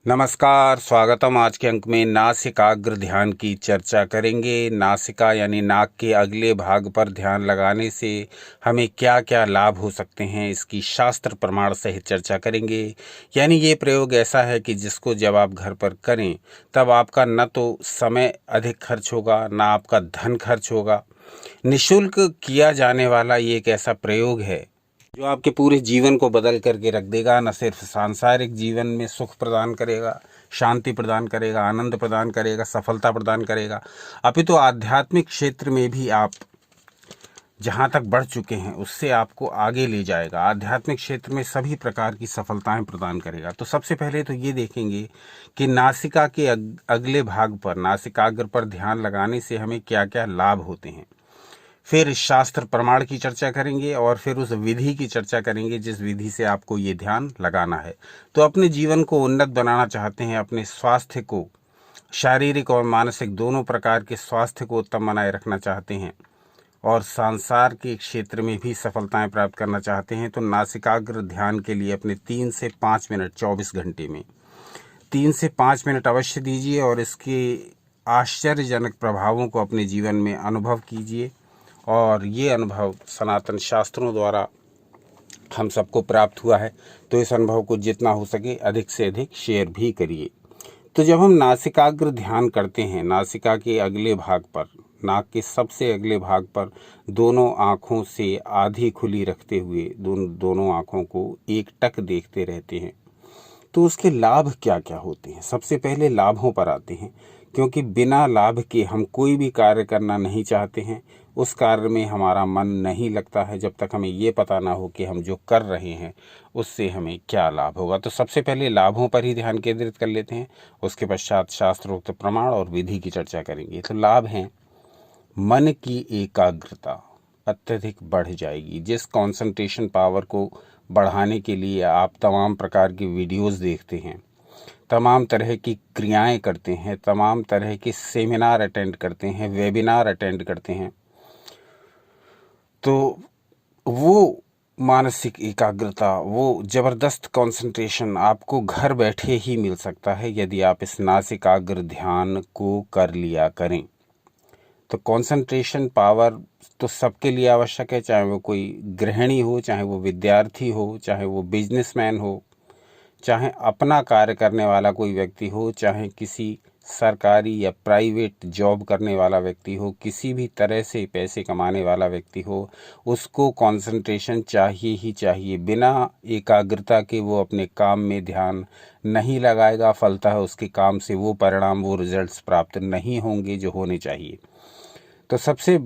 नमस्कार, स्वागतम। आज के अंक में नासिकाग्र ध्यान की चर्चा करेंगे। नासिका यानी नाक के अगले भाग पर ध्यान लगाने से हमें क्या क्या लाभ हो सकते हैं, इसकी शास्त्र प्रमाण सहित चर्चा करेंगे। यानी ये प्रयोग ऐसा है कि जिसको जब आप घर पर करें तब आपका न तो समय अधिक खर्च होगा, ना आपका धन खर्च होगा। निःशुल्क किया जाने वाला ये एक ऐसा प्रयोग है जो आपके पूरे जीवन को बदल करके रख देगा। न सिर्फ सांसारिक जीवन में सुख प्रदान करेगा, शांति प्रदान करेगा, आनंद प्रदान करेगा, सफलता प्रदान करेगा, अपितु आध्यात्मिक क्षेत्र में भी आप जहाँ तक बढ़ चुके हैं उससे आपको आगे ले जाएगा। आध्यात्मिक क्षेत्र में सभी प्रकार की सफलताएं प्रदान करेगा। तो सबसे पहले तो ये देखेंगे कि नासिका के अगले भाग पर, नासिकाग्र पर ध्यान लगाने से हमें क्या क्या लाभ होते हैं। फिर शास्त्र प्रमाण की चर्चा करेंगे और फिर उस विधि की चर्चा करेंगे जिस विधि से आपको ये ध्यान लगाना है। तो अपने जीवन को उन्नत बनाना चाहते हैं, अपने स्वास्थ्य को, शारीरिक और मानसिक दोनों प्रकार के स्वास्थ्य को उत्तम बनाए रखना चाहते हैं और संसार के क्षेत्र में भी सफलताएं प्राप्त करना चाहते हैं, तो नासिकाग्र ध्यान के लिए अपने 3 से 5 मिनट 24 घंटे में 3 से 5 मिनट अवश्य दीजिए और इसके आश्चर्यजनक प्रभावों को अपने जीवन में अनुभव कीजिए। और ये अनुभव सनातन शास्त्रों द्वारा हम सबको प्राप्त हुआ है, तो इस अनुभव को जितना हो सके अधिक से अधिक शेयर भी करिए। तो जब हम नासिकाग्र ध्यान करते हैं, नासिका के अगले भाग पर, नाक के सबसे अगले भाग पर दोनों आँखों से आधी खुली रखते हुए दोनों आँखों को एक टक देखते रहते हैं, तो उसके लाभ क्या क्या होते हैं। सबसे पहले लाभों पर आते हैं, क्योंकि बिना लाभ के हम कोई भी कार्य करना नहीं चाहते हैं। उस कार्य में हमारा मन नहीं लगता है जब तक हमें ये पता ना हो कि हम जो कर रहे हैं उससे हमें क्या लाभ होगा। तो सबसे पहले लाभों पर ही ध्यान केंद्रित कर लेते हैं, उसके पश्चात शास्त्रोक्त प्रमाण और विधि की चर्चा करेंगे। तो लाभ हैं, मन की एकाग्रता अत्यधिक बढ़ जाएगी। जिस कंसंट्रेशन पावर को बढ़ाने के लिए आप तमाम प्रकार की वीडियोस देखते हैं, तमाम तरह की क्रियाएं करते हैं, तमाम तरह के सेमिनार अटेंड करते हैं, वेबिनार अटेंड करते हैं, तो वो मानसिक एकाग्रता, वो ज़बरदस्त कंसंट्रेशन आपको घर बैठे ही मिल सकता है यदि आप इस नासिकाग्र ध्यान को कर लिया करें। तो कंसंट्रेशन पावर तो सबके लिए आवश्यक है, चाहे वो कोई गृहिणी हो, चाहे वो विद्यार्थी हो, चाहे वो बिजनेसमैन हो, चाहे अपना कार्य करने वाला कोई व्यक्ति हो, चाहे किसी सरकारी या प्राइवेट जॉब करने वाला व्यक्ति हो, किसी भी तरह से पैसे कमाने वाला व्यक्ति हो, उसको कंसंट्रेशन चाहिए ही चाहिए। बिना एकाग्रता के वो अपने काम में ध्यान नहीं लगाएगा, फलतः उसके काम से वो परिणाम, वो रिजल्ट्स प्राप्त नहीं होंगे जो होने चाहिए। तो सबसे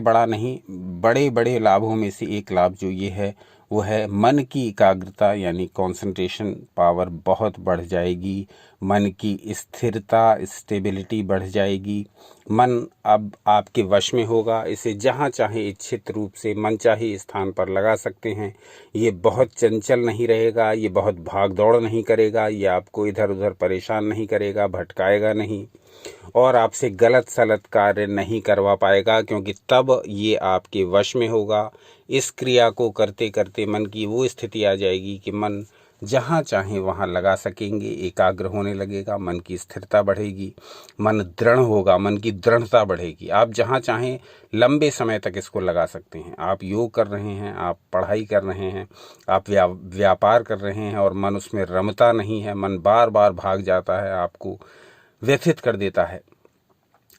बड़ा नहीं, बड़े बड़े लाभों में से एक लाभ जो ये है वो है मन की एकाग्रता, यानी कंसंट्रेशन पावर बहुत बढ़ जाएगी, मन की स्थिरता, स्टेबिलिटी बढ़ जाएगी। मन अब आपके वश में होगा, इसे जहाँ चाहे इच्छित रूप से मनचाहे स्थान पर लगा सकते हैं। ये बहुत चंचल नहीं रहेगा, ये बहुत भाग दौड़ नहीं करेगा, ये आपको इधर उधर परेशान नहीं करेगा, भटकाएगा नहीं और आपसे गलत सलत कार्य नहीं करवा पाएगा, क्योंकि तब ये आपके वश में होगा। इस क्रिया को करते करते मन की वो स्थिति आ जाएगी कि मन जहाँ चाहे वहाँ लगा सकेंगे, एकाग्र होने लगेगा, मन की स्थिरता बढ़ेगी, मन दृढ़ होगा, मन की दृढ़ता बढ़ेगी। आप जहाँ चाहें लंबे समय तक इसको लगा सकते हैं। आप योग कर रहे हैं, आप पढ़ाई कर रहे हैं, आप व्यापार कर रहे हैं और मन उसमें रमता नहीं है, मन बार बार भाग जाता है, आपको व्यथित कर देता है,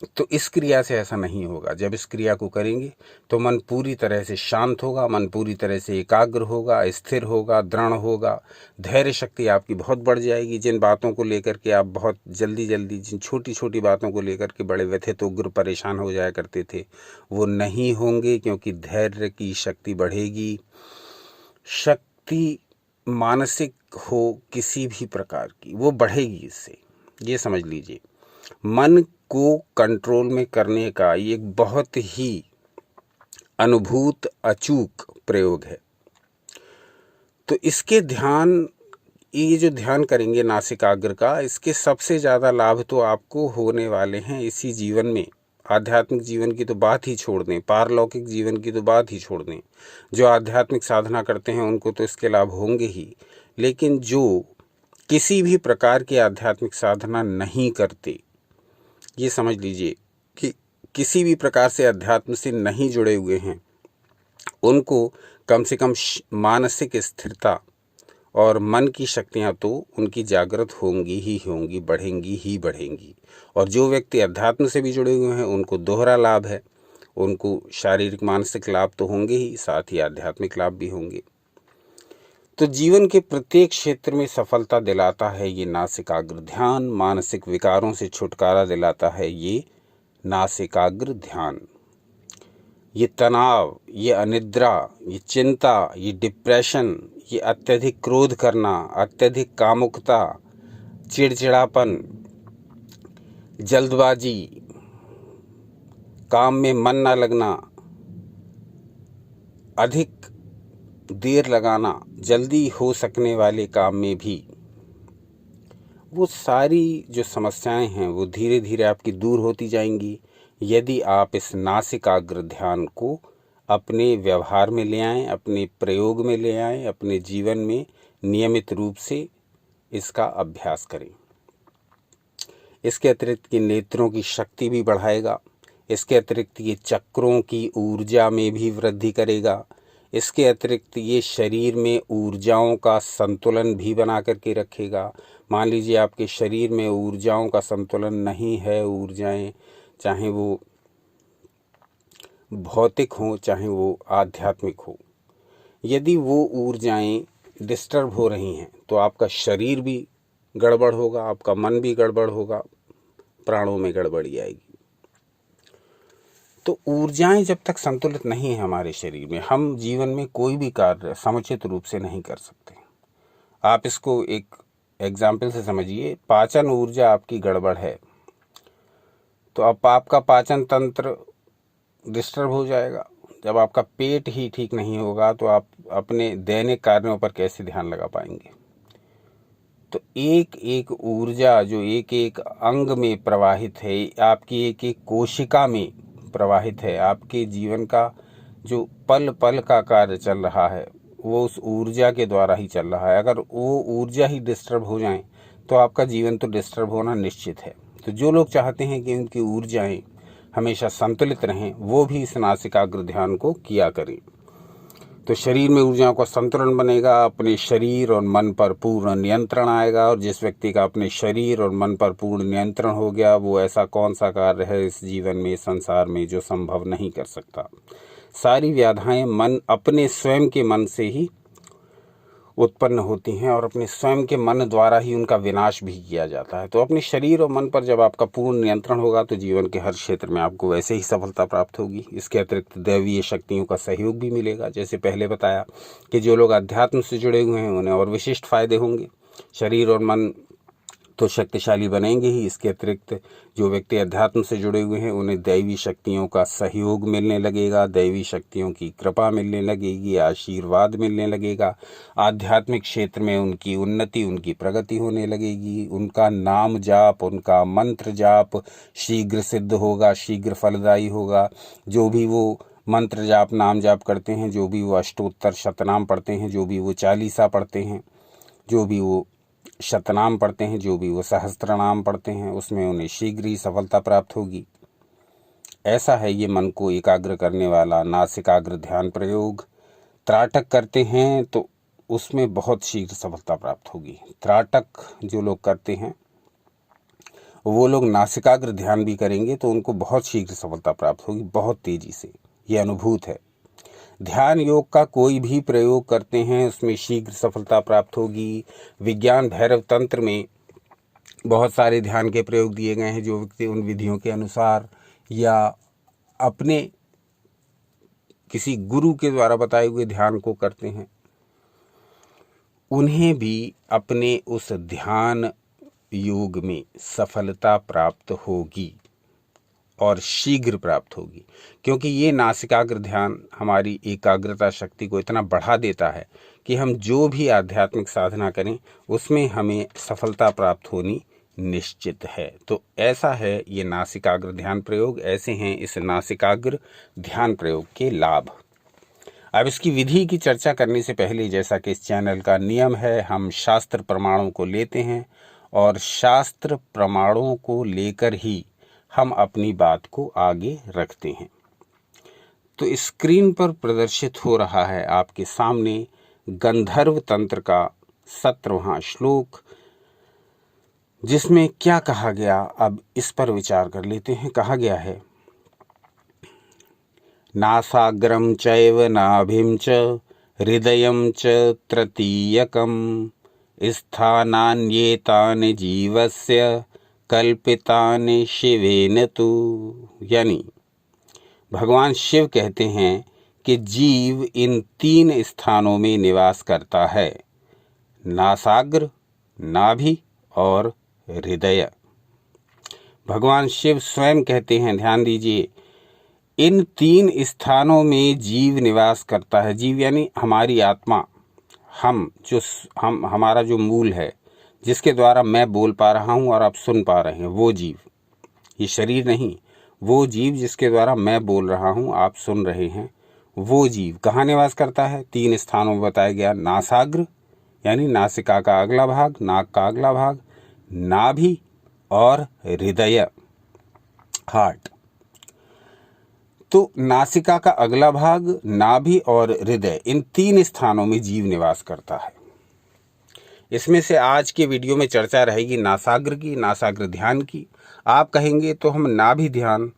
तो इस क्रिया से ऐसा नहीं होगा। जब इस क्रिया को करेंगे तो मन पूरी तरह से शांत होगा, मन पूरी तरह से एकाग्र होगा, स्थिर होगा, दृढ़ होगा, धैर्य शक्ति आपकी बहुत बढ़ जाएगी। जिन बातों को लेकर के आप बहुत जल्दी जिन छोटी छोटी बातों को लेकर के बड़े व्यथित, उग्र, परेशान हो जाया करते थे, वो नहीं होंगे, क्योंकि धैर्य की शक्ति बढ़ेगी। शक्ति मानसिक हो किसी भी प्रकार की, वो बढ़ेगी इससे, ये समझ लीजिए। मन को कंट्रोल में करने का ये एक बहुत ही अनुभूत अचूक प्रयोग है। तो इसके ध्यान, ये जो ध्यान करेंगे नासिकाग्र का, इसके सबसे ज़्यादा लाभ तो आपको होने वाले हैं इसी जीवन में। आध्यात्मिक जीवन की तो बात ही छोड़ दें, पारलौकिक जीवन की तो बात ही छोड़ दें। जो आध्यात्मिक साधना करते हैं उनको तो इसके लाभ होंगे ही, लेकिन जो किसी भी प्रकार की आध्यात्मिक साधना नहीं करते, ये समझ लीजिए कि किसी भी प्रकार से अध्यात्म से नहीं जुड़े हुए हैं, उनको कम से कम मानसिक स्थिरता और मन की शक्तियाँ तो उनकी जागृत होंगी ही होंगी, बढ़ेंगी ही बढ़ेंगी। और जो व्यक्ति अध्यात्म से भी जुड़े हुए हैं उनको दोहरा लाभ है, उनको शारीरिक मानसिक लाभ तो होंगे ही, साथ ही आध्यात्मिक लाभ भी होंगे। तो जीवन के प्रत्येक क्षेत्र में सफलता दिलाता है ये नासिकाग्र ध्यान, मानसिक विकारों से छुटकारा दिलाता है ये नासिकाग्र ध्यान। ये तनाव, ये अनिद्रा, ये चिंता, ये डिप्रेशन, ये अत्यधिक क्रोध करना, अत्यधिक कामुकता, चिड़चिड़ापन, जल्दबाजी, काम में मन ना लगना, अधिक देर लगाना, जल्दी हो सकने वाले काम में भी, वो सारी जो समस्याएं हैं वो धीरे धीरे आपकी दूर होती जाएंगी यदि आप इस नासिकाग्र ध्यान को अपने व्यवहार में ले आएं, अपने प्रयोग में ले आएं, अपने जीवन में नियमित रूप से इसका अभ्यास करें। इसके अतिरिक्त ये नेत्रों की शक्ति भी बढ़ाएगा, इसके अतिरिक्त ये चक्रों की ऊर्जा में भी वृद्धि करेगा, इसके अतिरिक्त ये शरीर में ऊर्जाओं का संतुलन भी बना करके रखेगा। मान लीजिए आपके शरीर में ऊर्जाओं का संतुलन नहीं है, ऊर्जाएं चाहे वो भौतिक हों चाहे वो आध्यात्मिक हो, यदि वो ऊर्जाएं डिस्टर्ब हो रही हैं तो आपका शरीर भी गड़बड़ होगा, आपका मन भी गड़बड़ होगा, प्राणों में गड़बड़ी आएगी। तो ऊर्जाएं जब तक संतुलित नहीं है हमारे शरीर में, हम जीवन में कोई भी कार्य समुचित रूप से नहीं कर सकते। आप इसको एक एग्जाम्पल से समझिए, पाचन ऊर्जा आपकी गड़बड़ है तो अब आपका पाचन तंत्र डिस्टर्ब हो जाएगा। जब आपका पेट ही ठीक नहीं होगा तो आप अपने दैनिक कार्यों पर कैसे ध्यान लगा पाएंगे। तो एक एक ऊर्जा जो एक एक अंग में प्रवाहित है, आपकी एक एक कोशिका में प्रवाहित है, आपके जीवन का जो पल पल का कार्य चल रहा है वो उस ऊर्जा के द्वारा ही चल रहा है। अगर वो ऊर्जा ही डिस्टर्ब हो जाए तो आपका जीवन तो डिस्टर्ब होना निश्चित है। तो जो लोग चाहते हैं कि उनकी ऊर्जाएं हमेशा संतुलित रहें, वो भी इस नासिकाग्र ध्यान को किया करें। तो शरीर में ऊर्जाओं का संतुलन बनेगा, अपने शरीर और मन पर पूर्ण नियंत्रण आएगा। और जिस व्यक्ति का अपने शरीर और मन पर पूर्ण नियंत्रण हो गया, वो ऐसा कौन सा कार्य है इस जीवन में, संसार में, जो संभव नहीं कर सकता। सारी व्याधाएं मन, अपने स्वयं के मन से ही उत्पन्न होती हैं और अपने स्वयं के मन द्वारा ही उनका विनाश भी किया जाता है। तो अपने शरीर और मन पर जब आपका पूर्ण नियंत्रण होगा तो जीवन के हर क्षेत्र में आपको वैसे ही सफलता प्राप्त होगी। इसके अतिरिक्त दैवीय शक्तियों का सहयोग भी मिलेगा। जैसे पहले बताया कि जो लोग अध्यात्म से जुड़े हुए हैं उन्हें और विशिष्ट फायदे होंगे, शरीर और मन तो शक्तिशाली बनेंगे ही। इसके अतिरिक्त जो व्यक्ति अध्यात्म से जुड़े हुए हैं उन्हें दैवी शक्तियों का सहयोग मिलने लगेगा, दैवी शक्तियों की कृपा मिलने लगेगी, आशीर्वाद मिलने लगेगा। आध्यात्मिक क्षेत्र में उनकी उन्नति, उनकी प्रगति होने लगेगी। उनका नाम जाप, उनका मंत्र जाप शीघ्र सिद्ध होगा, शीघ्र फलदायी होगा। जो भी वो मंत्र जाप, नाम जाप करते हैं, जो भी वो अष्टोत्तर शतनाम पढ़ते हैं, जो भी वो चालीसा पढ़ते हैं, जो भी वो शतनाम पढ़ते हैं, जो भी वो सहस्त्रनाम पढ़ते हैं, उसमें उन्हें शीघ्र ही सफलता प्राप्त होगी। ऐसा है ये मन को एकाग्र करने वाला नासिकाग्र ध्यान प्रयोग। त्राटक करते हैं तो उसमें बहुत शीघ्र सफलता प्राप्त होगी। त्राटक जो लोग करते हैं वो लोग नासिकाग्र ध्यान भी करेंगे तो उनको बहुत शीघ्र सफलता प्राप्त होगी, बहुत तेजी से। ये अनुभूत है। ध्यान योग का कोई भी प्रयोग करते हैं उसमें शीघ्र सफलता प्राप्त होगी। विज्ञान भैरव तंत्र में बहुत सारे ध्यान के प्रयोग दिए गए हैं। जो व्यक्ति उन विधियों के अनुसार या अपने किसी गुरु के द्वारा बताए हुए ध्यान को करते हैं, उन्हें भी अपने उस ध्यान योग में सफलता प्राप्त होगी और शीघ्र प्राप्त होगी। क्योंकि ये नासिकाग्र ध्यान हमारी एकाग्रता शक्ति को इतना बढ़ा देता है कि हम जो भी आध्यात्मिक साधना करें उसमें हमें सफलता प्राप्त होनी निश्चित है। तो ऐसा है ये नासिकाग्र ध्यान प्रयोग। ऐसे हैं इस नासिकाग्र ध्यान प्रयोग के लाभ। अब इसकी विधि की चर्चा करने से पहले, जैसा कि इस चैनल का नियम है, हम शास्त्र प्रमाणों को लेते हैं और शास्त्र प्रमाणों को लेकर ही हम अपनी बात को आगे रखते हैं। तो स्क्रीन पर प्रदर्शित हो रहा है आपके सामने गंधर्व तंत्र का 17वां श्लोक, जिसमें क्या कहा गया, अब इस पर विचार कर लेते हैं। कहा गया है, नासाग्रम चैव नाभिं च हृदयं च तृतीयकं स्थानान्येतानि जीवस्य कल्पितानि शिवेन तु। यानी भगवान शिव कहते हैं कि जीव इन 3 स्थानों में निवास करता है, नासाग्र, नाभि और हृदय। भगवान शिव स्वयं कहते हैं, ध्यान दीजिए, इन 3 स्थानों में जीव निवास करता है। जीव यानी हमारी आत्मा, हमारा जो मूल है, जिसके द्वारा मैं बोल पा रहा हूँ और आप सुन पा रहे हैं, वो जीव, ये शरीर नहीं, वो जीव जिसके द्वारा मैं बोल रहा हूँ, आप सुन रहे हैं, वो जीव कहाँ निवास करता है? 3 स्थानों में बताया गया। नासाग्र यानी नासिका का अगला भाग, नाक का अगला भाग, नाभि और हृदय, हार्ट। तो नासिका का अगला भाग, नाभि और हृदय, इन 3 स्थानों में जीव निवास करता है। इसमें से आज के वीडियो में चर्चा रहेगी नासाग्र की, नासाग्र ध्यान की। आप कहेंगे तो हम नाभि ध्यान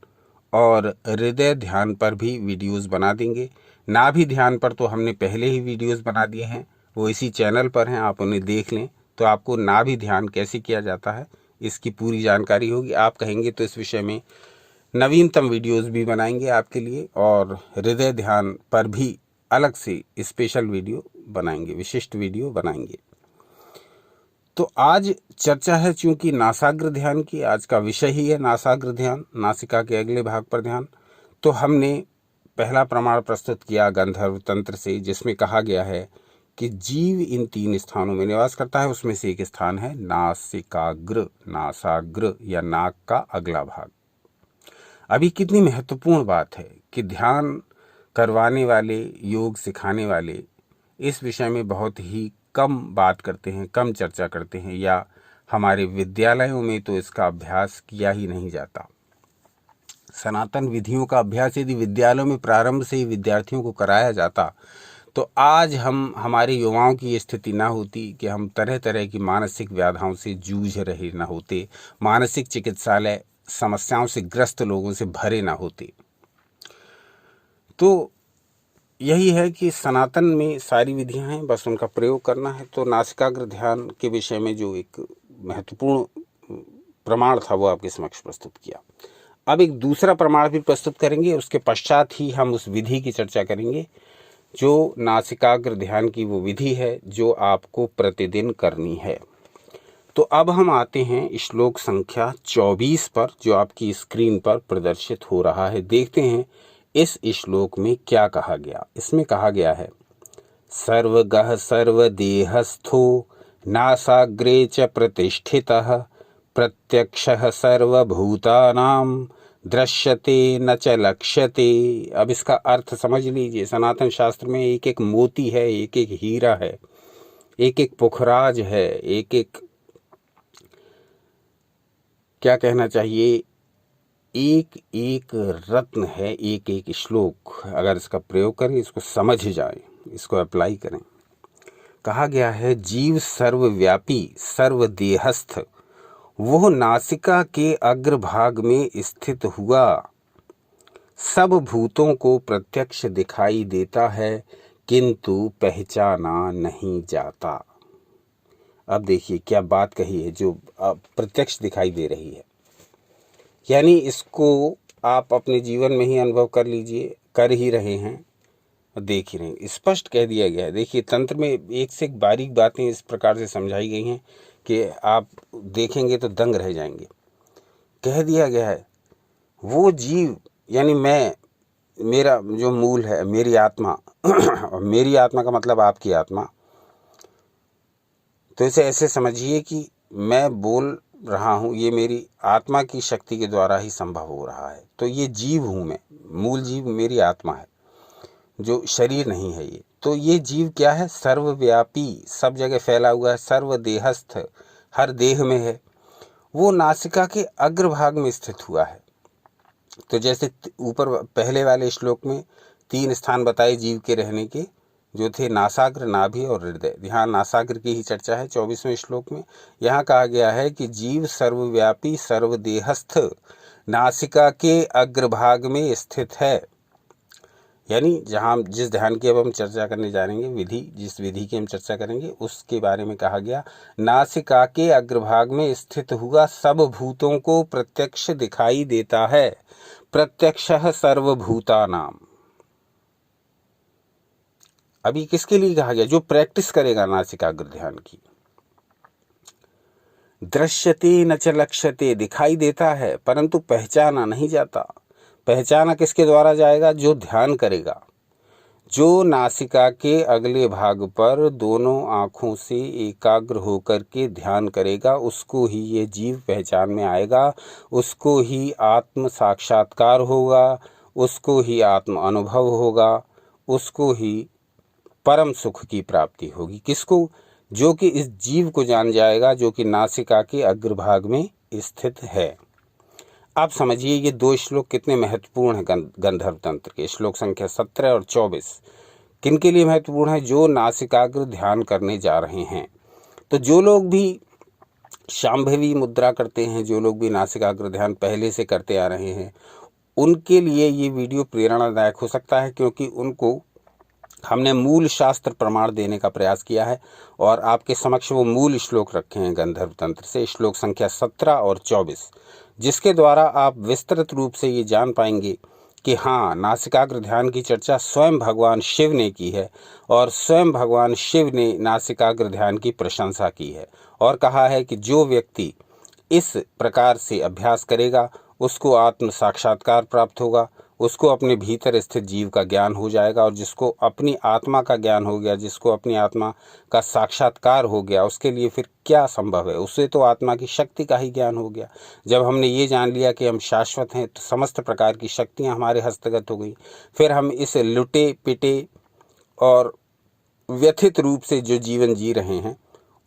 और हृदय ध्यान पर भी वीडियोस बना देंगे। नाभि ध्यान पर तो हमने पहले ही वीडियोस बना दिए हैं, वो इसी चैनल पर हैं, आप उन्हें देख लें तो आपको नाभि ध्यान कैसे किया जाता है इसकी पूरी जानकारी होगी। आप कहेंगे तो इस विषय में नवीनतम वीडियोस भी बनाएंगे आपके लिए, और हृदय ध्यान पर भी अलग से स्पेशल वीडियो बनाएंगे, विशिष्ट वीडियो बनाएंगे। तो आज चर्चा है चूंकि नासाग्र ध्यान की, आज का विषय ही है नासाग्र ध्यान, नासिका के अगले भाग पर ध्यान। तो हमने पहला प्रमाण प्रस्तुत किया गंधर्व तंत्र से, जिसमें कहा गया है कि जीव इन 3 स्थानों में निवास करता है। उसमें से एक स्थान है नासिकाग्र, नासाग्र या नाक का अगला भाग। अभी कितनी महत्वपूर्ण बात है कि ध्यान करवाने वाले, योग सिखाने वाले इस विषय में बहुत ही कम बात करते हैं, कम चर्चा करते हैं, या हमारे विद्यालयों में तो इसका अभ्यास किया ही नहीं जाता। सनातन विधियों का अभ्यास यदि विद्यालयों में प्रारंभ से ही विद्यार्थियों को कराया जाता तो आज हमारे युवाओं की ये स्थिति ना होती कि हम तरह तरह की मानसिक व्याधाओं से जूझ रहे ना होते, मानसिक चिकित्सालय समस्याओं से ग्रस्त लोगों से भरे ना होते। तो यही है कि सनातन में सारी विधियां हैं, बस उनका प्रयोग करना है। तो नासिकाग्र ध्यान के विषय में जो एक महत्वपूर्ण प्रमाण था वो आपके समक्ष प्रस्तुत किया। अब एक दूसरा प्रमाण भी प्रस्तुत करेंगे, उसके पश्चात ही हम उस विधि की चर्चा करेंगे, जो नासिकाग्र ध्यान की वो विधि है जो आपको प्रतिदिन करनी है। तो अब हम आते हैं श्लोक संख्या 24 पर, जो आपकी स्क्रीन पर प्रदर्शित हो रहा है। देखते हैं इस श्लोक में क्या कहा गया। इसमें कहा गया है, सर्वगः सर्वदेहस्थो नासाग्रे च प्रतिष्ठितः प्रत्यक्षः सर्वभूतानां दृश्यते न च लक्ष्यते। अब इसका अर्थ समझ लीजिए। सनातन शास्त्र में एक एक मोती है, एक एक हीरा है, एक एक पुखराज है, एक एक, क्या कहना चाहिए, एक एक रत्न है, एक एक श्लोक। अगर इसका प्रयोग करें, इसको समझ जाए, इसको अप्लाई करें। कहा गया है, जीव सर्वव्यापी सर्वदेहस्थ वो नासिका के अग्रभाग में स्थित हुआ सब भूतों को प्रत्यक्ष दिखाई देता है, किंतु पहचाना नहीं जाता। अब देखिए क्या बात कही है, जो प्रत्यक्ष दिखाई दे रही है। यानी इसको आप अपने जीवन में ही अनुभव कर लीजिए, कर ही रहे हैं, देख ही रहे हैं, स्पष्ट कह दिया गया है। देखिए तंत्र में एक से एक बारीक बातें इस प्रकार से समझाई गई हैं कि आप देखेंगे तो दंग रह जाएंगे। कह दिया गया है, वो जीव यानी मैं, मेरा जो मूल है, मेरी आत्मा और मेरी आत्मा का मतलब आपकी आत्मा। तो इसे ऐसे समझिए कि मैं बोल रहा हूँ, ये मेरी आत्मा की शक्ति के द्वारा ही संभव हो रहा है। तो ये जीव हूँ मैं, मूल जीव मेरी आत्मा है। जो शरीर नहीं है ये। तो ये जीव क्या है? सर्वव्यापी, सब जगह फैला हुआ है, सर्वदेहस्थ, हर देह में है। वो नासिका के अग्रभाग में स्थित हुआ है। तो जैसे ऊपर पहले वाले श्लोक में 3 स्थान बताए जीव के रहने के, जो थे नासाग्र, नाभि और हृदय। यहाँ नासाग्र की ही चर्चा है 24वें श्लोक में। यहाँ कहा गया है कि जीव सर्वव्यापी, सर्वदेहस्थ, नासिका के अग्रभाग में स्थित है। यानी जहाँ जिस ध्यान की अब हम चर्चा करने जा रहे हैं, विधि, जिस विधि की हम चर्चा करेंगे उसके बारे में कहा गया, नासिका के अग्रभाग में स्थित हुआ सब भूतों को प्रत्यक्ष दिखाई देता है। प्रत्यक्षः सर्वभूतानाम। अभी किसके लिए कहा गया? जो प्रैक्टिस करेगा नासिकाग्र ध्यान की। दृश्यते न च लक्ष्यते, दिखाई देता है परंतु पहचाना नहीं जाता। पहचाना किसके द्वारा जाएगा? जो ध्यान करेगा। जो नासिका के अगले भाग पर दोनों आँखों से एकाग्र होकर के ध्यान करेगा, उसको ही ये जीव पहचान में आएगा, उसको ही आत्म साक्षात्कार होगा, उसको ही आत्म अनुभव होगा, उसको ही परम सुख की प्राप्ति होगी। किसको? जो कि इस जीव को जान जाएगा, जो कि नासिका के अग्रभाग में स्थित है। आप समझिए ये 2 श्लोक कितने महत्वपूर्ण हैं गंधर्व तंत्र के। श्लोक संख्या 17 और 24 किन के लिए महत्वपूर्ण है? जो नासिकाग्र ध्यान करने जा रहे हैं। तो जो लोग भी शांभवी मुद्रा करते हैं, जो लोग भी नासिकाग्र ध्यान पहले से करते आ रहे हैं, उनके लिए ये वीडियो प्रेरणादायक हो सकता है, क्योंकि उनको हमने मूल शास्त्र प्रमाण देने का प्रयास किया है और आपके समक्ष वो मूल श्लोक रखे हैं गंधर्व तंत्र से, श्लोक संख्या 17 और 24, जिसके द्वारा आप विस्तृत रूप से ये जान पाएंगे कि हाँ, नासिकाग्र ध्यान की चर्चा स्वयं भगवान शिव ने की है और स्वयं भगवान शिव ने नासिकाग्र ध्यान की प्रशंसा की है और कहा है कि जो व्यक्ति इस प्रकार से अभ्यास करेगा उसको आत्म साक्षात्कार प्राप्त होगा, उसको अपने भीतर स्थित जीव का ज्ञान हो जाएगा, और जिसको अपनी आत्मा का ज्ञान हो गया, जिसको अपनी आत्मा का साक्षात्कार हो गया, उसके लिए फिर क्या संभव है? उससे तो आत्मा की शक्ति का ही ज्ञान हो गया। जब हमने ये जान लिया कि हम शाश्वत हैं, तो समस्त प्रकार की शक्तियाँ हमारे हस्तगत हो गई। फिर हम इस लुटे पिटे और व्यथित रूप से जो जीवन जी रहे हैं,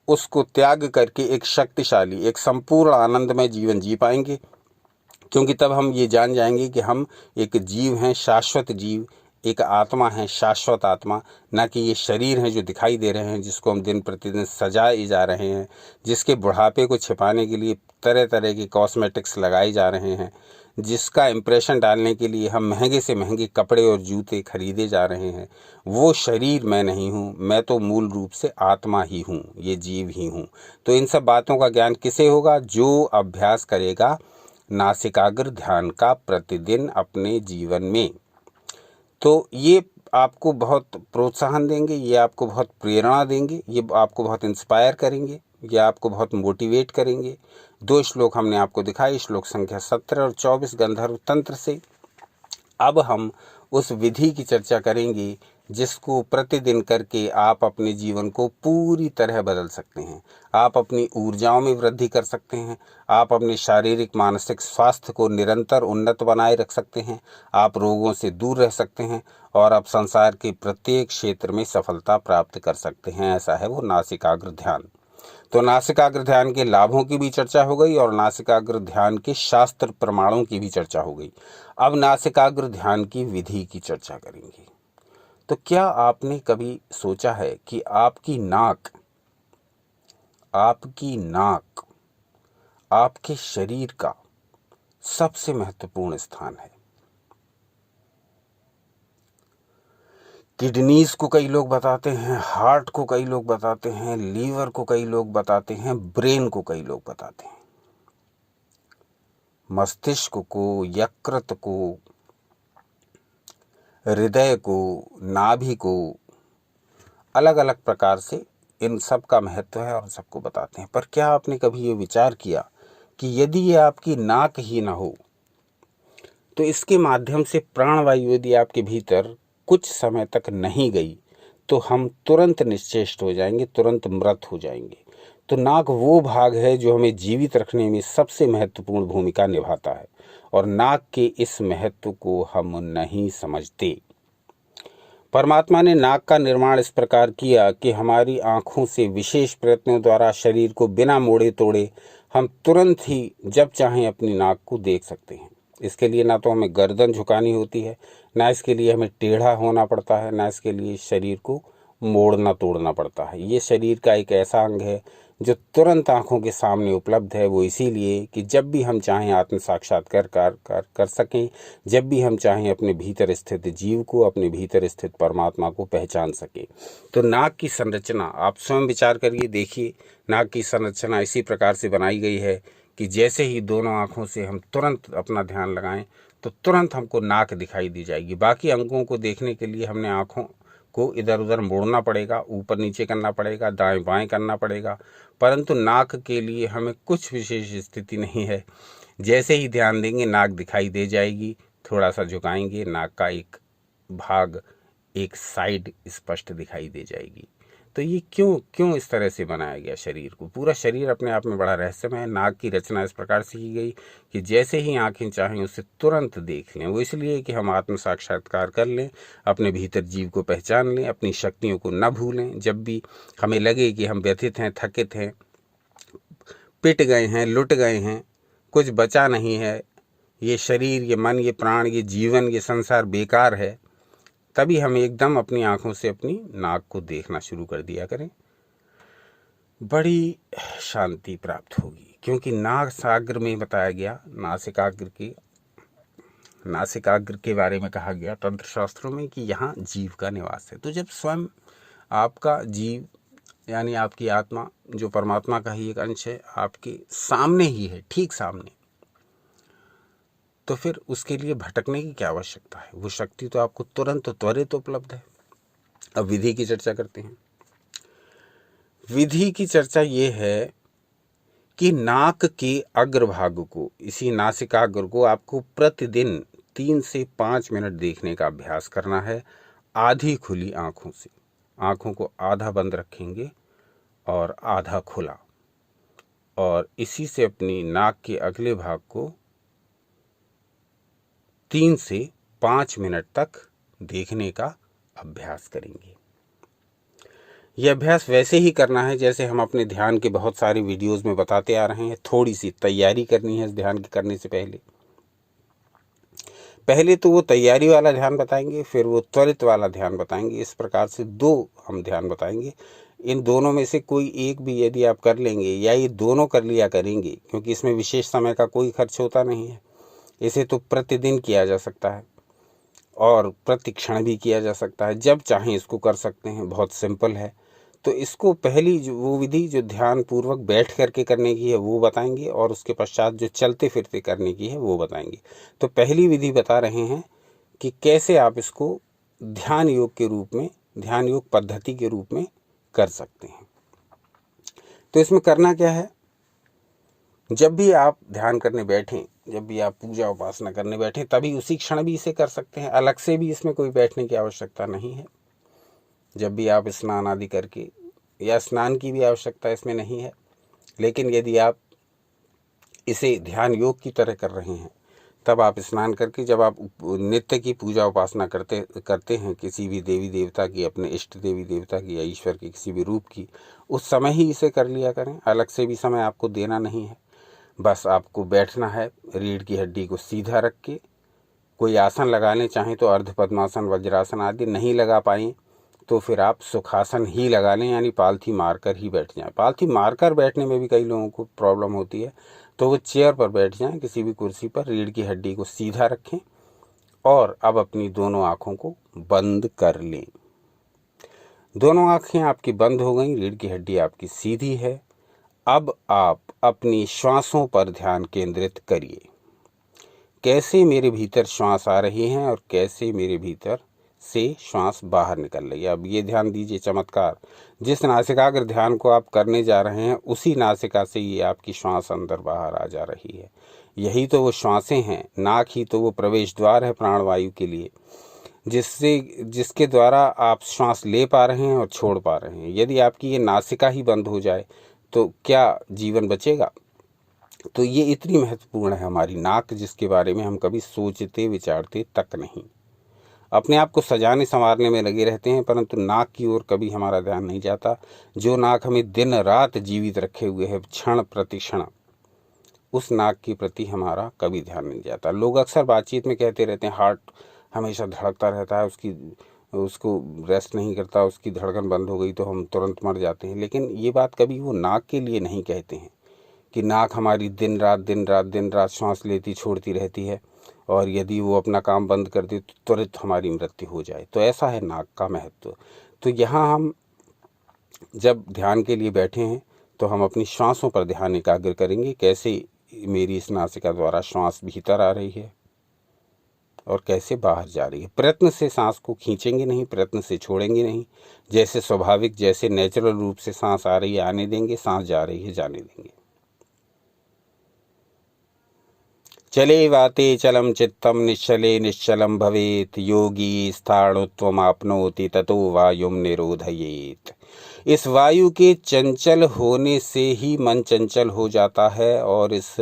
उसको त्याग करके एक शक्तिशाली, एक संपूर्ण आनंदमय जीवन जी पाएंगे, क्योंकि तब हम ये जान जाएंगे कि हम एक जीव हैं, शाश्वत जीव, एक आत्मा है, शाश्वत आत्मा, ना कि ये शरीर हैं जो दिखाई दे रहे हैं, जिसको हम दिन प्रतिदिन सजाए जा रहे हैं, जिसके बुढ़ापे को छिपाने के लिए तरह तरह की कॉस्मेटिक्स लगाए जा रहे हैं, जिसका इम्प्रेशन डालने के लिए हम महंगे से महंगे कपड़े और जूते खरीदे जा रहे हैं। वो शरीर मैं नहीं हूँ, मैं तो मूल रूप से आत्मा ही हूँ, ये जीव ही हूँ। तो इन सब बातों का ज्ञान किसे होगा? जो अभ्यास करेगा नासिकाग्र ध्यान का प्रतिदिन अपने जीवन में। तो ये आपको बहुत प्रोत्साहन देंगे, ये आपको बहुत प्रेरणा देंगे, ये आपको बहुत इंस्पायर करेंगे, ये आपको बहुत मोटिवेट करेंगे। 2 श्लोक हमने आपको दिखाए, श्लोक संख्या 17 और 24 गंधर्व तंत्र से। अब हम उस विधि की चर्चा करेंगे जिसको प्रतिदिन करके आप अपने जीवन को पूरी तरह बदल सकते हैं। आप अपनी ऊर्जाओं में वृद्धि कर सकते हैं, आप अपने शारीरिक मानसिक स्वास्थ्य को निरंतर उन्नत बनाए रख सकते हैं, आप रोगों से दूर रह सकते हैं और आप संसार के प्रत्येक क्षेत्र में सफलता प्राप्त कर सकते हैं। ऐसा है वो नासिकाग्र ध्यान। तो नासिकाग्र ध्यान के लाभों की भी चर्चा हो गई और नासिकाग्र ध्यान के शास्त्र प्रमाणों की भी चर्चा हो गई। अब नासिकाग्र ध्यान की विधि की चर्चा करेंगे। तो क्या आपने कभी सोचा है कि आपकी नाक आपके शरीर का सबसे महत्वपूर्ण स्थान है? किडनीज को कई लोग बताते हैं, हार्ट को कई लोग बताते हैं, लीवर को कई लोग बताते हैं, ब्रेन को कई लोग बताते हैं, मस्तिष्क को, यकृत को, हृदय को, नाभि को, अलग अलग प्रकार से इन सब का महत्व है और सबको बताते हैं। पर क्या आपने कभी ये विचार किया कि यदि ये आपकी नाक ही ना हो तो इसके माध्यम से प्राणवायु यदि आपके भीतर कुछ समय तक नहीं गई तो हम तुरंत निश्चेष्ट हो जाएंगे, तुरंत मृत हो जाएंगे। तो नाक वो भाग है जो हमें जीवित रखने में सबसे महत्वपूर्ण भूमिका निभाता है और नाक के इस महत्व को हम नहीं समझते। परमात्मा ने नाक का निर्माण इस प्रकार किया कि हमारी आँखों से विशेष प्रयत्नों द्वारा शरीर को बिना मोड़े तोड़े हम तुरंत ही जब चाहें अपनी नाक को देख सकते हैं। इसके लिए ना तो हमें गर्दन झुकानी होती है, ना इसके लिए हमें टेढ़ा होना पड़ता है, ना इसके लिए शरीर को मोड़ना तोड़ना पड़ता है। ये शरीर का एक ऐसा अंग है जो तुरंत आँखों के सामने उपलब्ध है। वो इसीलिए कि जब भी हम चाहें आत्म साक्षात्कार कर सकें, जब भी हम चाहें अपने भीतर स्थित जीव को, अपने भीतर स्थित परमात्मा को पहचान सकें। तो नाक की संरचना आप स्वयं विचार करिए, देखिए नाक की संरचना इसी प्रकार से बनाई गई है कि जैसे ही दोनों आँखों से हम तुरंत अपना ध्यान लगाएं तो तुरंत हमको नाक दिखाई दी जाएगी। बाकी अंगों को देखने के लिए हमने आँखों को इधर उधर मोड़ना पड़ेगा, ऊपर नीचे करना पड़ेगा, दाएं बाएं करना पड़ेगा, परंतु नाक के लिए हमें कुछ विशेष स्थिति नहीं है। जैसे ही ध्यान देंगे नाक दिखाई दे जाएगी। थोड़ा सा झुकाएंगे, नाक का एक भाग, एक साइड स्पष्ट दिखाई दे जाएगी। तो ये क्यों इस तरह से बनाया गया शरीर को? पूरा शरीर अपने आप में बड़ा रहस्यमय है। नाक की रचना इस प्रकार से की गई कि जैसे ही आंखें चाहें उसे तुरंत देख लें। वो इसलिए कि हम आत्म साक्षात्कार कर लें, अपने भीतर जीव को पहचान लें, अपनी शक्तियों को न भूलें। जब भी हमें लगे कि हम व्यथित हैं, थकित हैं, पिट गए हैं, लुट गए हैं, कुछ बचा नहीं है, ये शरीर, ये मन, ये प्राण, ये जीवन, ये संसार बेकार है, तभी हम एकदम अपनी आंखों से अपनी नाक को देखना शुरू कर दिया करें। बड़ी शांति प्राप्त होगी, क्योंकि नासिकाग्र में बताया गया, नासिकाग्र के बारे में कहा गया तंत्र शास्त्रों में कि यहाँ जीव का निवास है। तो जब स्वयं आपका जीव यानी आपकी आत्मा, जो परमात्मा का ही एक अंश है, आपके सामने ही है, ठीक सामने, तो फिर उसके लिए भटकने की क्या आवश्यकता है? वो शक्ति तो आपको तुरंत त्वरित उपलब्ध है। अब विधि की चर्चा करते हैं। विधि की चर्चा ये है कि नाक के अग्रभाग को, इसी नासिकाग्र को आपको प्रतिदिन 3 से 5 मिनट देखने का अभ्यास करना है, आधी खुली आंखों से। आंखों को आधा बंद रखेंगे और आधा खुला, और इसी से अपनी नाक के अगले भाग को 3 से 5 मिनट तक देखने का अभ्यास करेंगे। यह अभ्यास वैसे ही करना है जैसे हम अपने ध्यान के बहुत सारे वीडियोस में बताते आ रहे हैं। थोड़ी सी तैयारी करनी है इस ध्यान के करने से पहले तो वो तैयारी वाला ध्यान बताएंगे, फिर वो त्वरित वाला ध्यान बताएंगे। इस प्रकार से 2 हम ध्यान बताएंगे। इन दोनों में से कोई एक भी यदि आप कर लेंगे, या ये दोनों कर लिया करेंगे, क्योंकि इसमें विशेष समय का कोई खर्च होता नहीं है। इसे तो प्रतिदिन किया जा सकता है और प्रति क्षण भी किया जा सकता है, जब चाहें इसको कर सकते हैं। बहुत सिंपल है। तो इसको पहली वो विधि जो ध्यान पूर्वक बैठ करके करने की है वो बताएंगे, और उसके पश्चात जो चलते फिरते करने की है वो बताएंगे। तो पहली विधि बता रहे हैं कि कैसे आप इसको ध्यान योग के रूप में, ध्यान योग पद्धति के रूप में कर सकते हैं। तो इसमें करना क्या है? जब भी आप ध्यान करने बैठें, जब भी आप पूजा उपासना करने बैठें, तभी उसी क्षण भी इसे कर सकते हैं। अलग से भी इसमें कोई बैठने की आवश्यकता नहीं है। जब भी आप स्नान आदि करके, या स्नान की भी आवश्यकता इसमें नहीं है, लेकिन यदि आप इसे ध्यान योग की तरह कर रहे हैं, तब आप स्नान करके, जब आप नित्य की पूजा उपासना करते हैं किसी भी देवी देवता की, अपने इष्ट देवी देवता की या ईश्वर की किसी भी रूप की, उस समय ही इसे कर लिया करें। अलग से भी समय आपको देना नहीं है। बस आपको बैठना है, रीढ़ की हड्डी को सीधा रख के। कोई आसन लगा लें, चाहें तो अर्ध पद्मासन, वज्रासन आदि। नहीं लगा पाएँ तो फिर आप सुखासन ही लगा लें, यानी पालथी मारकर ही बैठ जाएं। पालथी मारकर बैठने में भी कई लोगों को प्रॉब्लम होती है, तो वो चेयर पर बैठ जाएं, किसी भी कुर्सी पर। रीढ़ की हड्डी को सीधा रखें और अब अपनी दोनों आँखों को बंद कर लें। दोनों आँखें आपकी बंद हो गई, रीढ़ की हड्डी आपकी सीधी है। अब आप अपनी श्वासों पर ध्यान केंद्रित करिए। कैसे मेरे भीतर श्वास आ रही हैं और कैसे मेरे भीतर से श्वास बाहर निकल रही है। अब ये ध्यान दीजिए, चमत्कार। जिस नासिकाग्र ध्यान को आप करने जा रहे हैं, उसी नासिका से ये आपकी श्वास अंदर बाहर आ जा रही है। यही तो वो श्वासें हैं। नाक ही तो वो प्रवेश द्वार है प्राणवायु के लिए, जिसके द्वारा आप श्वास ले पा रहे हैं और छोड़ पा रहे हैं। यदि आपकी ये नासिका ही बंद हो जाए तो क्या जीवन बचेगा? तो ये इतनी महत्वपूर्ण है हमारी नाक, जिसके बारे में हम कभी सोचते विचारते तक नहीं। अपने आप को सजाने संवारने में लगे रहते हैं, परंतु नाक की ओर कभी हमारा ध्यान नहीं जाता। जो नाक हमें दिन रात जीवित रखे हुए है, क्षण प्रतिक्षण, उस नाक के प्रति हमारा कभी ध्यान नहीं जाता। लोग अक्सर बातचीत में कहते रहते हैं हार्ट हमेशा धड़कता रहता है, उसको रेस्ट नहीं करता, उसकी धड़कन बंद हो गई तो हम तुरंत मर जाते हैं। लेकिन ये बात कभी वो नाक के लिए नहीं कहते हैं कि नाक हमारी दिन रात श्वास लेती छोड़ती रहती है, और यदि वो अपना काम बंद कर दे तो तुरंत हमारी मृत्यु हो जाए। तो ऐसा है नाक का महत्व। तो यहाँ हम जब ध्यान के लिए बैठे हैं तो हम अपनी श्वासों पर ध्यान एकाग्र करेंगे, कैसे मेरी इस नासिका द्वारा श्वास भीतर आ रही है और कैसे बाहर जा रही है। प्रयत्न से सांस को खींचेंगे नहीं, प्रयत्न से छोड़ेंगे नहीं, जैसे स्वाभाविक, जैसे नेचुरल रूप से सांस आ रही है आने देंगे, सांस जा रही है जाने देंगे। चले वाते चलम चित्तम निश्चले निश्चलम भवेत, योगी स्थाणुत्वमाप्नोति ततो वायुम निरोधयेत। इस वायु के चंचल होने से ही मन चंचल हो जाता है, और इस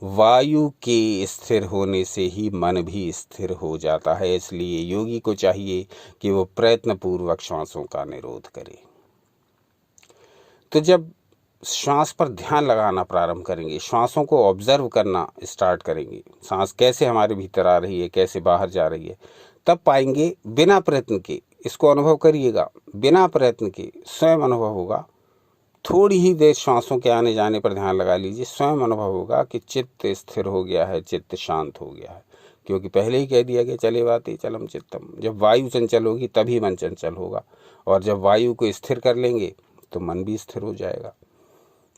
वायु के स्थिर होने से ही मन भी स्थिर हो जाता है। इसलिए योगी को चाहिए कि वो प्रयत्न पूर्वक श्वासों का निरोध करे। तो जब श्वास पर ध्यान लगाना प्रारंभ करेंगे, श्वासों को ऑब्जर्व करना स्टार्ट करेंगे, सांस कैसे हमारे भीतर आ रही है, कैसे बाहर जा रही है, तब पाएंगे बिना प्रयत्न के, इसको अनुभव करिएगा, बिना प्रयत्न के स्वयं अनुभव होगा। थोड़ी ही देर श्वासों के आने जाने पर ध्यान लगा लीजिए, स्वयं अनुभव होगा कि चित्त स्थिर हो गया है, चित्त शांत हो गया है। क्योंकि पहले ही कह दिया गया चले वाते चलम चित्तम। जब वायु चंचल होगी तभी मन चंचल होगा, और जब वायु को स्थिर कर लेंगे तो मन भी स्थिर हो जाएगा।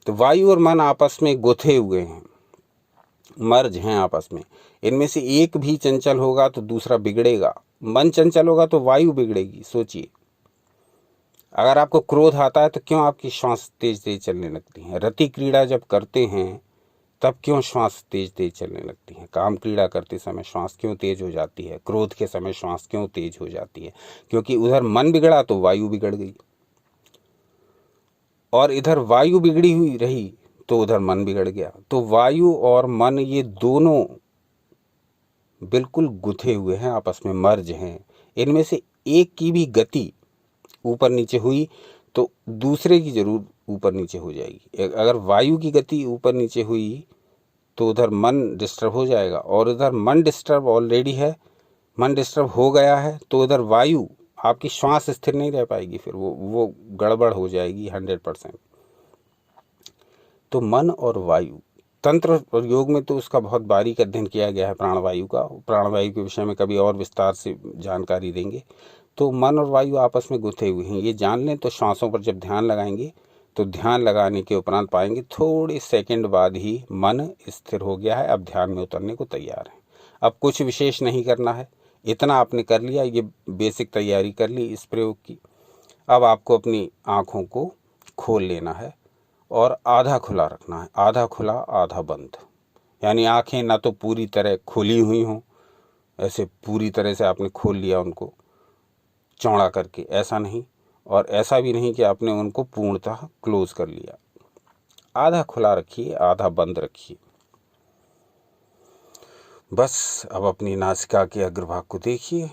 तो वायु और मन आपस में गुथे हुए हैं, मर्ज हैं आपस में। इनमें से एक भी चंचल होगा तो दूसरा बिगड़ेगा। मन चंचल होगा तो वायु बिगड़ेगी। सोचिए, अगर आपको क्रोध आता है तो क्यों आपकी श्वास तेज तेज चलने लगती है? रति क्रीड़ा जब करते हैं तब क्यों श्वास तेज तेज चलने लगती है? काम क्रीड़ा करते समय श्वास क्यों तेज हो जाती है? क्रोध के समय श्वास क्यों तेज हो जाती है? क्योंकि उधर मन बिगड़ा तो वायु बिगड़ गई, और इधर वायु बिगड़ी हुई रही तो उधर मन बिगड़ गया। तो वायु और मन ये दोनों बिल्कुल गुथे हुए हैं, आपस में मर्ज हैं। इनमें से एक की भी गति ऊपर नीचे हुई तो दूसरे की जरूर ऊपर नीचे हो जाएगी। अगर वायु की गति ऊपर नीचे हुई तो उधर मन डिस्टर्ब हो जाएगा, और उधर मन डिस्टर्ब ऑलरेडी है, मन डिस्टर्ब हो गया है, तो उधर वायु, आपकी श्वास स्थिर नहीं रह पाएगी, फिर वो गड़बड़ हो जाएगी 100%। तो मन और वायु, तंत्र और योग में तो उसका बहुत बारीक अध्ययन किया गया है प्राणवायु का। प्राणवायु के विषय में कभी और विस्तार से जानकारी देंगे। तो मन और वायु आपस में गुथे हुए हैं, ये जान लें। तो श्वासों पर जब ध्यान लगाएंगे तो ध्यान लगाने के उपरांत पाएंगे थोड़े सेकंड बाद ही मन स्थिर हो गया है, अब ध्यान में उतरने को तैयार है। अब कुछ विशेष नहीं करना है, इतना आपने कर लिया, ये बेसिक तैयारी कर ली इस प्रयोग की। अब आपको अपनी आँखों को खोल लेना है और आधा खुला रखना है, आधा खुला आधा बंद। यानी आँखें ना तो पूरी तरह खुली हुई हों, ऐसे पूरी तरह से आपने खोल लिया उनको चौड़ा करके, ऐसा नहीं, और ऐसा भी नहीं कि आपने उनको पूर्णतः क्लोज कर लिया। आधा खुला रखिए, आधा बंद रखिए। बस अब अपनी नासिका के अग्रभाग को देखिए,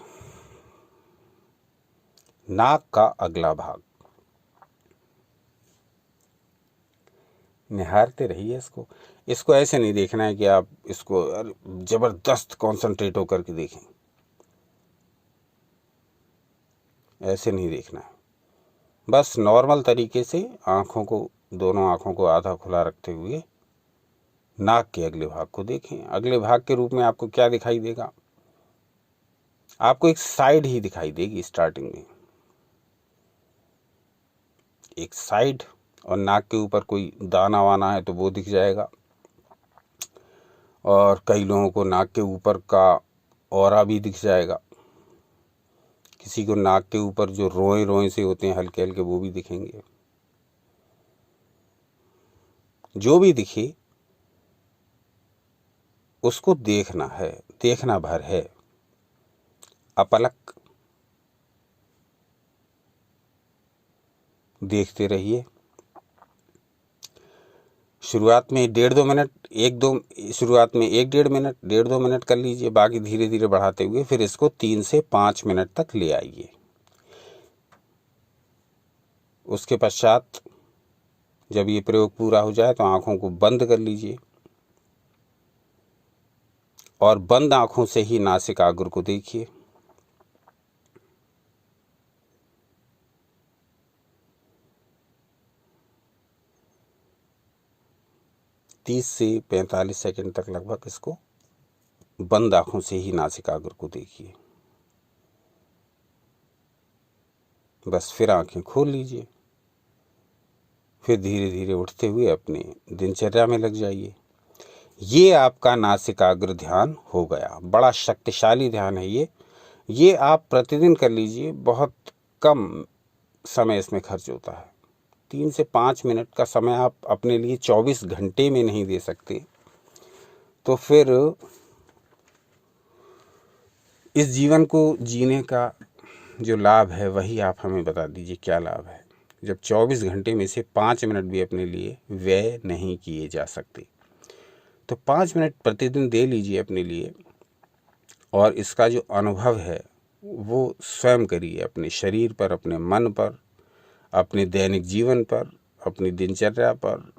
नाक का अगला भाग। निहारते रहिए इसको ऐसे नहीं देखना है कि आप इसको जबरदस्त कॉन्सेंट्रेट होकर के देखें, ऐसे नहीं देखना है। बस नॉर्मल तरीके से आँखों को, दोनों आँखों को आधा खुला रखते हुए नाक के अगले भाग को देखें। अगले भाग के रूप में आपको क्या दिखाई देगा? आपको एक साइड ही दिखाई देगी स्टार्टिंग में, एक साइड, और नाक के ऊपर कोई दाना वाना है तो वो दिख जाएगा। और कई लोगों को नाक के ऊपर का औरा भी दिख जाएगा। किसी को नाक के ऊपर जो रोए रोए से होते हैं हल्के हल्के, वो भी दिखेंगे। जो भी दिखे उसको देखना है, देखना भर है, अपलक देखते रहिए। शुरुआत में 1.5-2 मिनट, शुरुआत में 1-1.5 मिनट, 1.5-2 मिनट कर लीजिए, बाकी धीरे धीरे बढ़ाते हुए फिर इसको 3 से 5 मिनट तक ले आइए। उसके पश्चात जब ये प्रयोग पूरा हो जाए तो आँखों को बंद कर लीजिए और बंद आँखों से ही नासिकाग्र को देखिए। तीस से 45 सेकंड तक लगभग इसको बंद आँखों से ही नासिकाग्र को देखिए। बस फिर आँखें खोल लीजिए, फिर धीरे धीरे उठते हुए अपने दिनचर्या में लग जाइए। ये आपका नासिकाग्र ध्यान हो गया। बड़ा शक्तिशाली ध्यान है ये आप प्रतिदिन कर लीजिए। बहुत कम समय इसमें खर्च होता है। 3 से 5 मिनट का समय आप अपने लिए 24 घंटे में नहीं दे सकते, तो फिर इस जीवन को जीने का जो लाभ है वही आप हमें बता दीजिए, क्या लाभ है जब 24 घंटे में से 5 मिनट भी अपने लिए व्यय नहीं किए जा सकते। तो 5 मिनट प्रतिदिन दे लीजिए अपने लिए, और इसका जो अनुभव है वो स्वयं करिए, अपने शरीर पर, अपने मन पर, अपने दैनिक जीवन पर, अपनी दिनचर्या पर,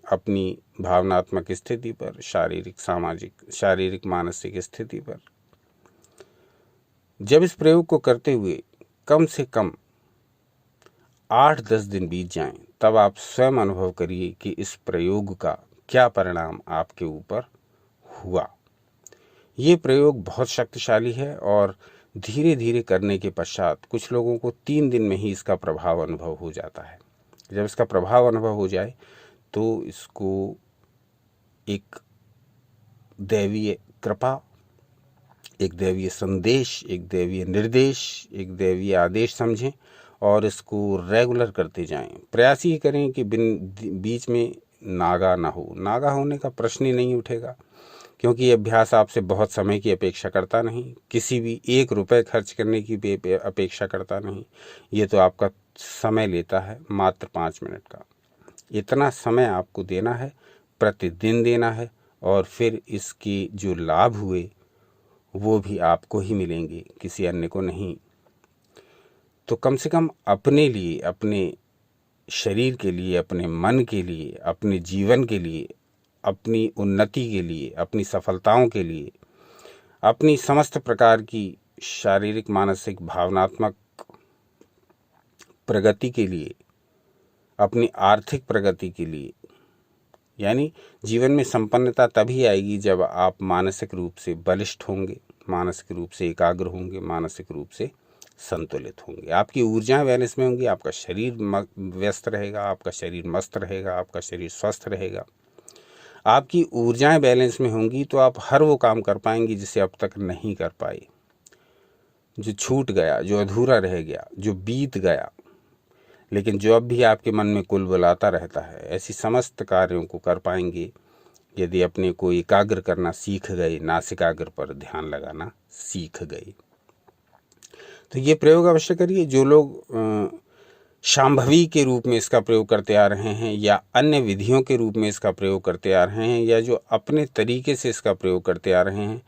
अपनी भावनात्मक स्थिति पर, शारीरिक मानसिक स्थिति पर। जब इस प्रयोग को करते हुए कम से कम 8-10 दिन बीत जाएं, तब आप स्वयं अनुभव करिए कि इस प्रयोग का क्या परिणाम आपके ऊपर हुआ। ये प्रयोग बहुत शक्तिशाली है और धीरे धीरे करने के पश्चात कुछ लोगों को 3 दिन में ही इसका प्रभाव अनुभव हो जाता है। जब इसका प्रभाव अनुभव हो जाए तो इसको एक दैवीय कृपा, एक दैवीय संदेश, एक दैवीय निर्देश, एक दैवीय आदेश समझें और इसको रेगुलर करते जाएं। प्रयास ये करें कि बीच में नागा ना हो। नागा होने का प्रश्न ही नहीं उठेगा, क्योंकि ये अभ्यास आपसे बहुत समय की अपेक्षा करता नहीं, किसी भी 1 रुपये खर्च करने की अपेक्षा करता नहीं। ये तो आपका समय लेता है मात्र 5 मिनट का। इतना समय आपको देना है, प्रतिदिन देना है, और फिर इसके जो लाभ हुए वो भी आपको ही मिलेंगे, किसी अन्य को नहीं। तो कम से कम अपने लिए, अपने शरीर के लिए, अपने मन के लिए, अपने जीवन के लिए, अपनी उन्नति के लिए, अपनी सफलताओं के लिए, अपनी समस्त प्रकार की शारीरिक, मानसिक, भावनात्मक प्रगति के लिए, अपनी आर्थिक प्रगति के लिए, यानी जीवन में संपन्नता तभी आएगी जब आप मानसिक रूप से बलिष्ठ होंगे, मानसिक रूप से एकाग्र होंगे, मानसिक रूप से संतुलित होंगे। आपकी ऊर्जाएं बैलेंस में होंगी, आपका शरीर व्यस्त रहेगा, आपका शरीर मस्त रहेगा, आपका शरीर स्वस्थ रहेगा। आपकी ऊर्जाएं बैलेंस में होंगी तो आप हर वो काम कर पाएंगे जिसे अब तक नहीं कर पाए, जो छूट गया, जो अधूरा रह गया, जो बीत गया, लेकिन जो अब भी आपके मन में कुलबुलाता रहता है। ऐसी समस्त कार्यों को कर पाएंगे यदि अपने को एकाग्र करना सीख गए, नासिकाग्र पर ध्यान लगाना सीख गए। तो ये प्रयोग अवश्य करिए। जो लोग शांभवी के रूप में इसका प्रयोग करते आ रहे हैं या अन्य विधियों के रूप में इसका प्रयोग करते आ रहे हैं या जो अपने तरीके से इसका प्रयोग करते आ रहे हैं,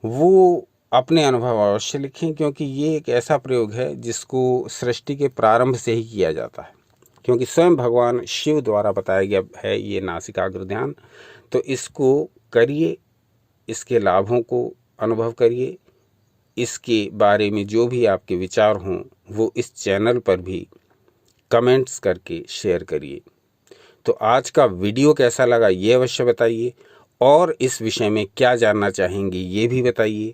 वो अपने अनुभव अवश्य लिखें, क्योंकि ये एक ऐसा प्रयोग है जिसको सृष्टि के प्रारंभ से ही किया जाता है, क्योंकि स्वयं भगवान शिव द्वारा बताया गया है ये नासिकाग्र ध्यान। तो इसको करिए, इसके लाभों को अनुभव करिए, इसके बारे में जो भी आपके विचार हों वो इस चैनल पर भी कमेंट्स करके शेयर करिए। तो आज का वीडियो कैसा लगा ये अवश्य बताइए, और इस विषय में क्या जानना चाहेंगे ये भी बताइए।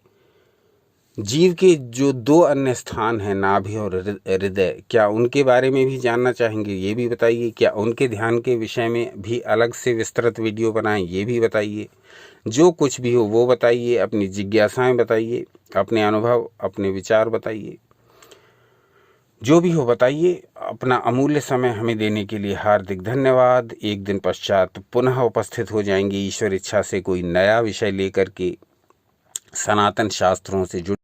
जीव के जो 2 अन्य स्थान हैं, नाभि और हृदय, क्या उनके बारे में भी जानना चाहेंगे ये भी बताइए। क्या उनके ध्यान के विषय में भी अलग से विस्तृत वीडियो बनाएं ये भी बताइए। जो कुछ भी हो वो बताइए, अपनी जिज्ञासाएं बताइए, अपने अनुभव, अपने विचार बताइए। जो भी हो बताइए। अपना अमूल्य समय हमें देने के लिए हार्दिक धन्यवाद। एक दिन पश्चात पुनः उपस्थित हो जाएंगे ईश्वर इच्छा से कोई नया विषय लेकर के, सनातन शास्त्रों से जुड़